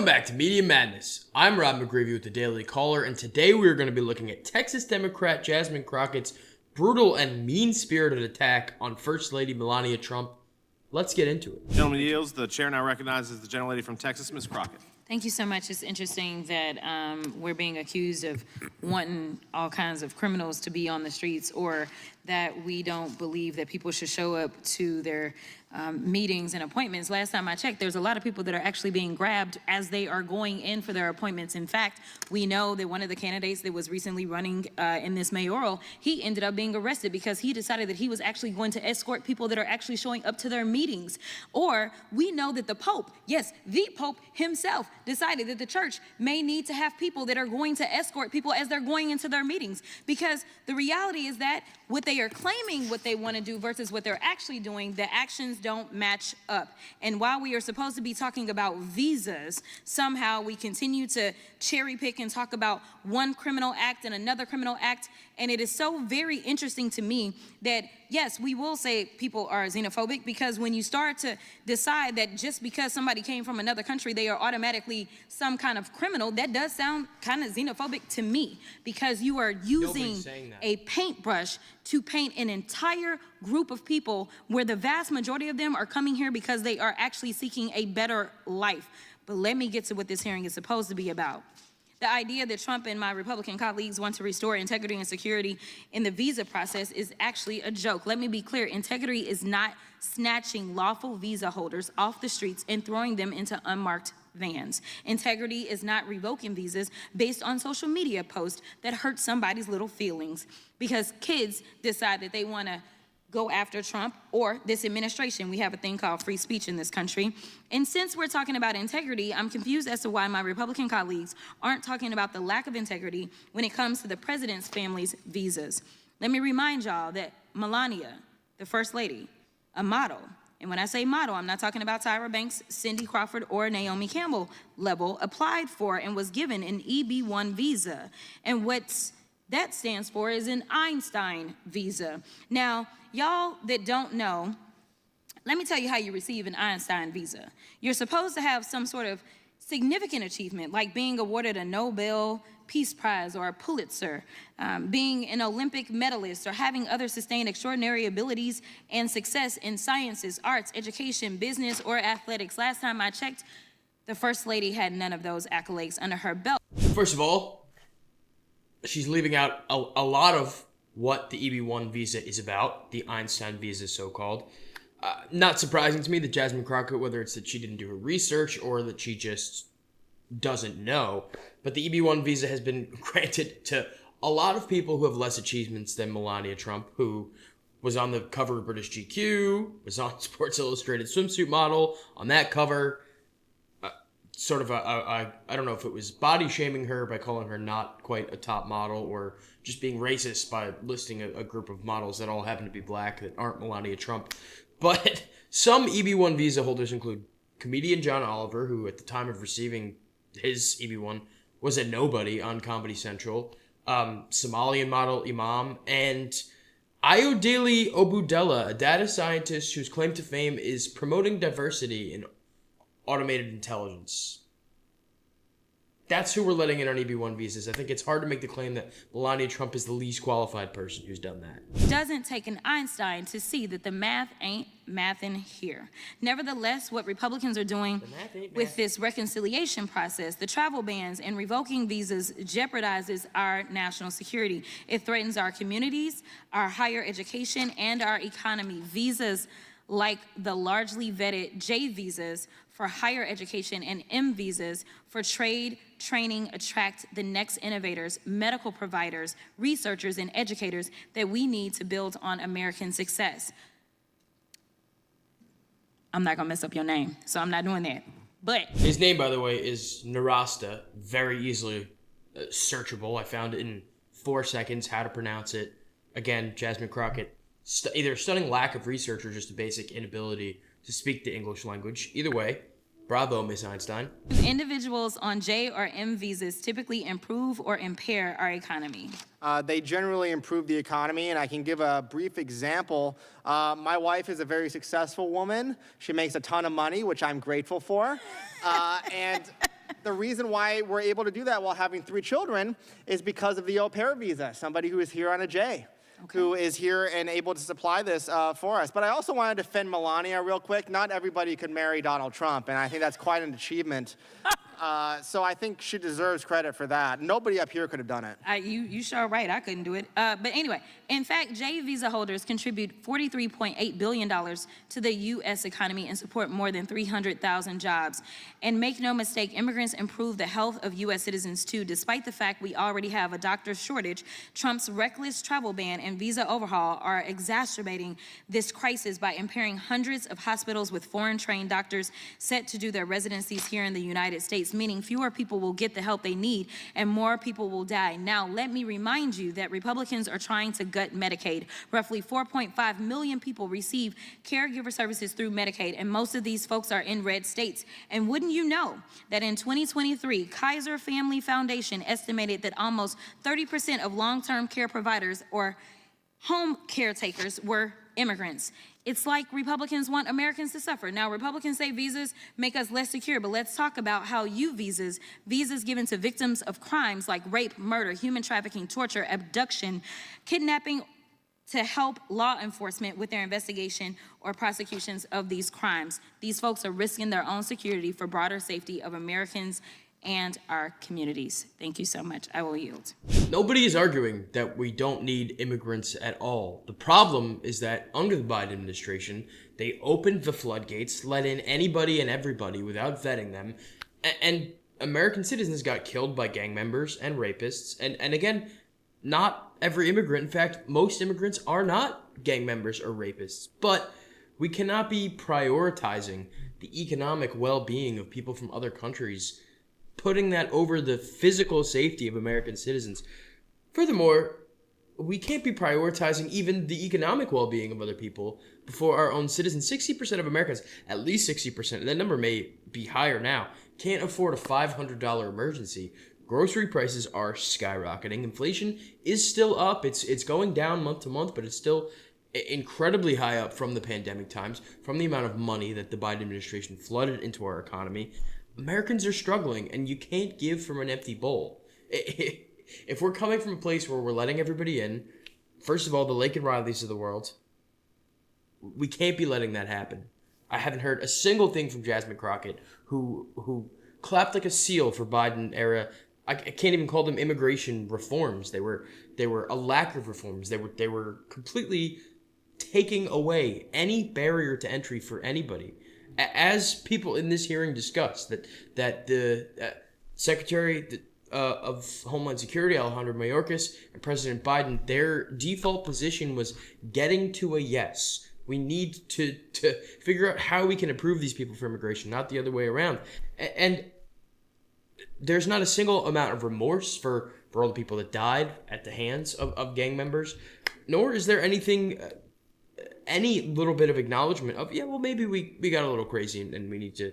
back to Media Madness. I'm Rob McGreevy with the Daily Caller, and today we are going to be looking at Texas Democrat Jasmine Crockett's brutal and mean-spirited attack on First Lady Melania Trump. Let's get into it. Gentleman yields. The chair now recognizes the gentlelady from Texas, Ms. Crockett. Thank you so much. It's interesting that we're being accused of wanting all kinds of criminals to be on the streets, or that we don't believe that people should show up to their meetings and appointments. Last time I checked, there's a lot of people that are actually being grabbed as they are going in for their appointments. In fact, we know that one of the candidates that was recently running in this mayoral, he ended up being arrested because he decided that he was actually going to escort people that are actually showing up to their meetings. Or we know that the Pope, yes, the Pope himself, decided that the church may need to have people that are going to escort people as they're going into their meetings. Because the reality is that what they are claiming what they want to do versus what they're actually doing, the actions don't match up. And while we are supposed to be talking about visas, somehow we continue to cherry pick and talk about one criminal act and another criminal act. And it is so very interesting to me that, yes, we will say people are xenophobic, because when you start to decide that just because somebody came from another country, they are automatically some kind of criminal, that does sound kind of xenophobic to me, because you are using a paintbrush to paint an entire group of people where the vast majority of them are coming here because they are actually seeking a better life. But let me get to what this hearing is supposed to be about. The idea that Trump and my Republican colleagues want to restore integrity and security in the visa process is actually a joke. Let me be clear. Integrity is not snatching lawful visa holders off the streets and throwing them into unmarked vans. Integrity is not revoking visas based on social media posts that hurt somebody's little feelings because kids decide that they want to go after Trump or this administration. We have a thing called free speech in this country. And since we're talking about integrity, I'm confused as to why my Republican colleagues aren't talking about the lack of integrity when it comes to the president's family's visas. Let me remind y'all that Melania, the First Lady, a model, and when I say model, I'm not talking about Tyra Banks, Cindy Crawford, or Naomi Campbell level, applied for and was given an EB1 visa. And what that stands for is an Einstein visa. Now, y'all that don't know, let me tell you how you receive an Einstein visa. You're supposed to have some sort of significant achievement, like being awarded a Nobel Peace Prize or a Pulitzer, being an Olympic medalist, or having other sustained extraordinary abilities and success in sciences, arts, education, business, or athletics. Last time I checked, the First Lady had none of those accolades under her belt. First of all, she's leaving out a lot of what the EB1 visa is about, the Einstein visa so-called. Not surprising to me that Jasmine Crockett, whether it's that she didn't do her research or that she just doesn't know, but the EB1 visa has been granted to a lot of people who have less achievements than Melania Trump, who was on the cover of British GQ, was on Sports Illustrated swimsuit model, on that cover, sort of I don't know if it was body shaming her by calling her not quite a top model, or just being racist by listing a group of models that all happen to be black that aren't Melania Trump. But some EB1 visa holders include comedian John Oliver, who at the time of receiving his EB1 was a nobody on Comedy Central, Somalian model Imam, and Ayodele Obudella, a data scientist whose claim to fame is promoting diversity in automated intelligence. That's who we're letting in on EB1 visas. I think it's hard to make the claim that Melania Trump is the least qualified person who's done that. It doesn't take an Einstein to see that the math ain't mathin' here. Nevertheless, what Republicans are doing with this reconciliation process, the travel bans and revoking visas, jeopardizes our national security. It threatens our communities, our higher education, and our economy. Visas like the largely vetted J visas for higher education and M visas for trade, training, attract the next innovators, medical providers, researchers, and educators that we need to build on American success. I'm not gonna mess up your name, so I'm not doing that. But his name, by the way, is Narasta, very easily searchable. I found it in 4 seconds how to pronounce it. Again, Jasmine Crockett, either a stunning lack of research or just a basic inability to speak the English language. Either way, bravo, Miss Einstein. Individuals on J or M visas typically improve or impair our economy. They generally improve the economy, and I can give a brief example. My wife is a very successful woman. She makes a ton of money, which I'm grateful for. And the reason why we're able to do that while having 3 children is because of the au pair visa, somebody who is here on a J. Who is here and able to supply this for us. But I also want to defend Melania real quick. Not everybody could marry Donald Trump, and I think that's quite an achievement. So I think she deserves credit for that. Nobody up here could have done it. You sure right. I couldn't do it. But anyway, in fact, J visa holders contribute $43.8 billion to the U.S. economy and support more than 300,000 jobs. And make no mistake, immigrants improve the health of U.S. citizens too. Despite the fact we already have a doctor shortage, Trump's reckless travel ban and visa overhaul are exacerbating this crisis by impairing hundreds of hospitals with foreign-trained doctors set to do their residencies here in the United States, meaning fewer people will get the help they need and more people will die. Now, let me remind you that Republicans are trying to gut Medicaid. Roughly 4.5 million people receive caregiver services through Medicaid, and most of these folks are in red states. And wouldn't you know that in 2023, Kaiser Family Foundation estimated that almost 30% of long-term care providers or home caretakers were immigrants. It's like Republicans want Americans to suffer. Now, Republicans say visas make us less secure, but let's talk about how visas given to victims of crimes like rape, murder, human trafficking, torture, abduction, kidnapping, to help law enforcement with their investigation or prosecutions of these crimes. These folks are risking their own security for broader safety of Americans and our communities. Thank you so much. I will yield. Nobody is arguing that we don't need immigrants at all. The problem is that under the Biden administration, they opened the floodgates, let in anybody and everybody without vetting them, and American citizens got killed by gang members and rapists. And again, not every immigrant, in fact, most immigrants are not gang members or rapists. But we cannot be prioritizing the economic well-being of people from other countries, putting that over the physical safety of American citizens. Furthermore, we can't be prioritizing even the economic well-being of other people before our own citizens. 60% of Americans, at least 60%, and that number may be higher now, can't afford a $500 emergency. Grocery prices are skyrocketing. Inflation is still up. It's going down month to month, but it's still incredibly high up from the pandemic times, from the amount of money that the Biden administration flooded into our economy. Americans are struggling, and you can't give from an empty bowl. If we're coming from a place where we're letting everybody in, first of all, the Lake and Rileys of the world, we can't be letting that happen. I haven't heard a single thing from Jasmine Crockett, who clapped like a seal for Biden era. I can't even call them immigration reforms. They were a lack of reforms. They were completely taking away any barrier to entry for anybody. As people in this hearing discussed, that the Secretary of Homeland Security, Alejandro Mayorkas, and President Biden, their default position was getting to a yes. We need to figure out how we can approve these people for immigration, not the other way around. And there's not a single amount of remorse for all the people that died at the hands of gang members, nor is there anything... any little bit of acknowledgement of, yeah, well, maybe we got a little crazy and we need to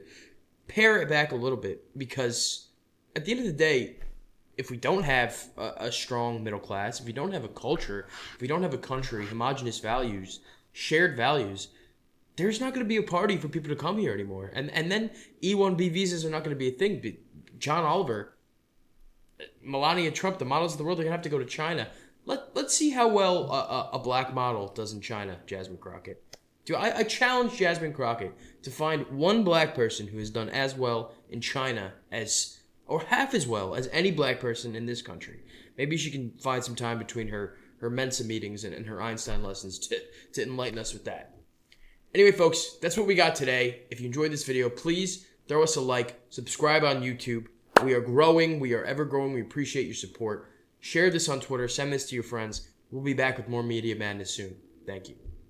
pare it back a little bit, because at the end of the day, if we don't have a strong middle class, if we don't have a culture, if we don't have a country, homogenous values, shared values, there's not going to be a party for people to come here anymore. And then E1B visas are not going to be a thing. John Oliver, Melania Trump, the models of the world, are going to have to go to China. Let's see how well a black model does in China, Jasmine Crockett. I challenge Jasmine Crockett to find one black person who has done as well in China as, or half as well as, any black person in this country. Maybe she can find some time between her Mensa meetings and her Einstein lessons to enlighten us with that. Anyway, folks, that's what we got today. If you enjoyed this video, please throw us a like, subscribe on YouTube. We are growing. We are ever growing. We appreciate your support. Share this on Twitter. Send this to your friends. We'll be back with more Media Madness soon. Thank you.